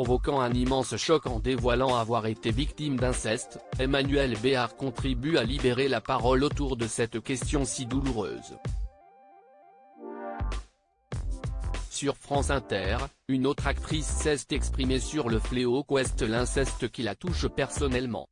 provoquant un immense choc en dévoilant avoir été victime d'inceste, Emmanuel Béard contribue à libérer la parole autour de cette question si douloureuse. Sur France Inter, une autre actrice s'est exprimée sur le fléau qu'est l'inceste qui la touche personnellement.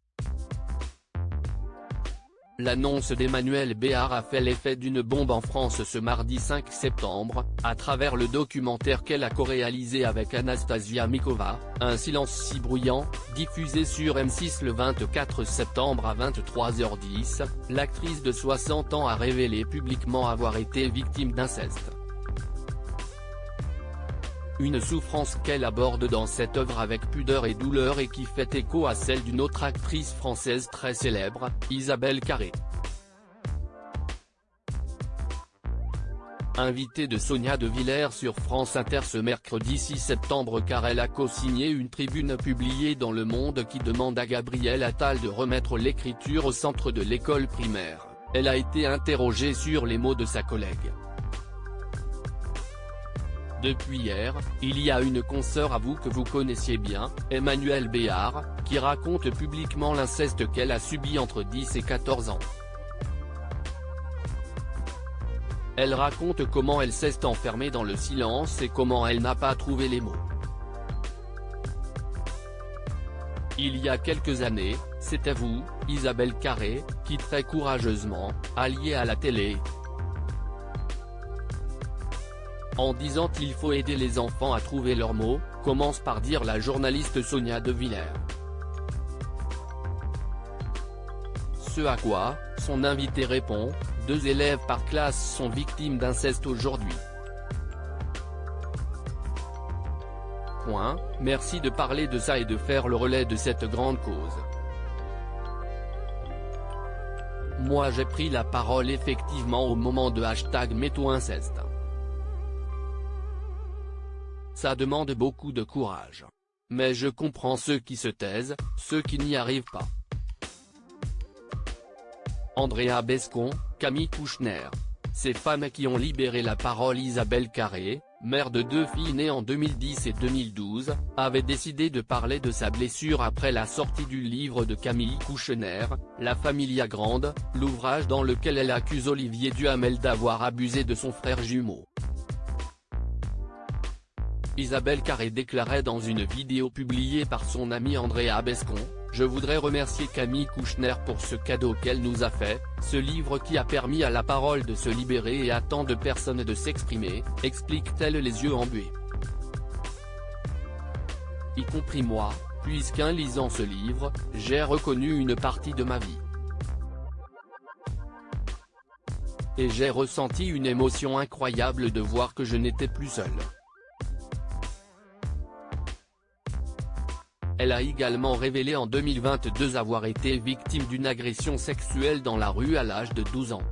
L'annonce d'Emmanuel Béard a fait l'effet d'une bombe en France ce mardi 5 septembre, à travers le documentaire qu'elle a co-réalisé avec Anastasia Mikova, Un silence si bruyant, diffusé sur M6 le 24 septembre à 23h10, l'actrice de 60 ans a révélé publiquement avoir été victime d'inceste. Une souffrance qu'elle aborde dans cette œuvre avec pudeur et douleur et qui fait écho à celle d'une autre actrice française très célèbre, Isabelle Carré. Invitée de Sonia De Villers sur France Inter ce mercredi 6 septembre car elle a co-signé une tribune publiée dans Le Monde qui demande à Gabriel Attal de remettre l'écriture au centre de l'école primaire, elle a été interrogée sur les mots de sa collègue. Depuis hier, il y a une consoeur à vous que vous connaissiez bien, Emmanuel Béard, qui raconte publiquement l'inceste qu'elle a subi entre 10 et 14 ans. Elle raconte comment elle s'est enfermée dans le silence et comment elle n'a pas trouvé les mots. Il y a quelques années, c'était vous, Isabelle Carré, qui très courageusement, alliée à la télé, en disant qu'il faut aider les enfants à trouver leurs mots, commence par dire la journaliste Sonia De Villers. Ce à quoi, son invité répond, 2 élèves par classe sont victimes d'inceste aujourd'hui. Merci de parler de ça et de faire le relais de cette grande cause. Moi j'ai pris la parole effectivement au moment de #MeTooInceste. Ça demande beaucoup de courage. Mais je comprends ceux qui se taisent, ceux qui n'y arrivent pas. Andrea Bescon, Camille Kouchner. Ces femmes qui ont libéré la parole. Isabelle Carré, mère de 2 filles nées en 2010 et 2012, avait décidé de parler de sa blessure après la sortie du livre de Camille Kouchner, La Familia Grande, l'ouvrage dans lequel elle accuse Olivier Duhamel d'avoir abusé de son frère jumeau. Isabelle Carré déclarait dans une vidéo publiée par son amie Andrea Bescon, « Je voudrais remercier Camille Kouchner pour ce cadeau qu'elle nous a fait, ce livre qui a permis à la parole de se libérer et à tant de personnes de s'exprimer », explique-t-elle les yeux embués. Y compris moi, puisqu'en lisant ce livre, j'ai reconnu une partie de ma vie. Et j'ai ressenti une émotion incroyable de voir que je n'étais plus seule. Elle a également révélé en 2022 avoir été victime d'une agression sexuelle dans la rue à l'âge de 12 ans.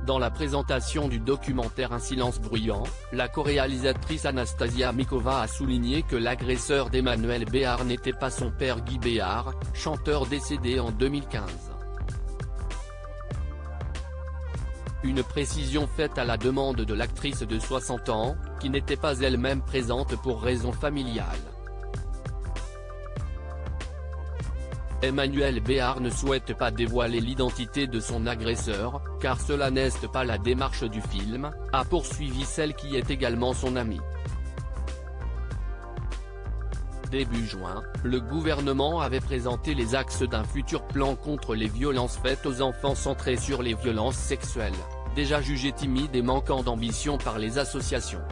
Dans la présentation du documentaire Un silence bruyant, la co-réalisatrice Anastasia Mikova a souligné que l'agresseur d'Emmanuel Béard n'était pas son père Guy Béard, chanteur décédé en 2015. Une précision faite à la demande de l'actrice de 60 ans, qui n'était pas elle-même présente pour raisons familiales. Emmanuel Béard ne souhaite pas dévoiler l'identité de son agresseur, car cela n'est pas la démarche du film, a poursuivi celle qui est également son amie. Début juin, le gouvernement avait présenté les axes d'un futur plan contre les violences faites aux enfants centré sur les violences sexuelles, déjà jugées timides et manquant d'ambition par les associations.